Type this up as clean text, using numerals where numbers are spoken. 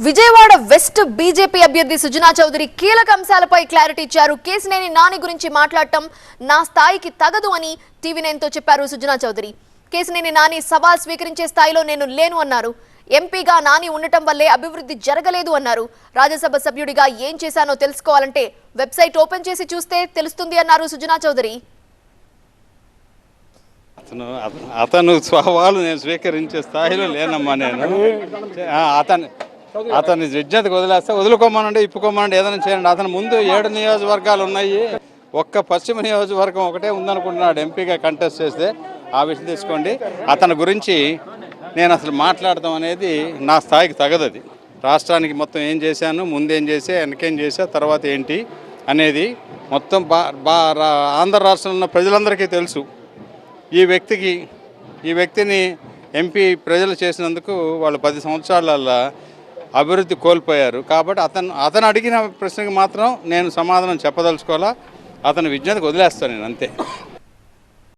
Vijayawada west BJP అభ్యర్థి సుజనా చౌదరి కీలక అంశాలపై క్లారిటీ ఇచ్చారు. కేసినేని నాని గురించి మాట్లాడటం నా స్థాయికి తగదు అని టీవీ9 తో చెప్పారు సుజనా చౌదరి. కేసినేని నాని సవాల్ స్వీకరించే స్థాయిలో నేను లేను అన్నారు. ఎంపీగా నాని ఉండటం వల్లే అభివృద్ధి జరగలేదు అన్నారు. రాజ్యసభ సభ్యుడిగా ఏం చేశానో తెలుసుకోవాలంటే వెబ్సైట్ ఓపెన్ చేసి చూస్తే తెలుస్తుంది అన్నారు సుజనా చౌదరి. అతను సవాలు నేను స్వీకరించే స్థాయిలో లేనమ్మా. నేను అతని విజ్ఞతకు వదిలేస్తే వదులుకోమనండి, ఇప్పుకోమనండి, ఏదైనా చేయండి. అతను ముందు 7 నియోజకవర్గాలు ఉన్నాయి, ఒక్క పశ్చిమ నియోజకవర్గం ఒకటే ఉందనుకుంటున్నాడు ఎంపీగా కంటెస్ట్ చేస్తే. ఆ విషయం తీసుకోండి. అతని గురించి నేను అసలు మాట్లాడటం అనేది నా స్థాయికి తగదు. అది రాష్ట్రానికి మొత్తం ఏం చేశాను, ముందేం చేసా, వెనకేం చేసా, తర్వాత ఏంటి అనేది మొత్తం ఆంధ్ర రాష్ట్రంలో ఉన్న ప్రజలందరికీ తెలుసు. ఈ వ్యక్తిని ఎంపీ ప్రజలు చేసినందుకు వాళ్ళు 10 సంవత్సరాల అభివృద్ధి కోల్పోయారు. కాబట్టి అతను అడిగిన ప్రశ్నకి మాత్రం నేను సమాధానం చెప్పదలుచుకోవాలా. అతని విజ్ఞతకు వదిలేస్తాను నేను, అంతే.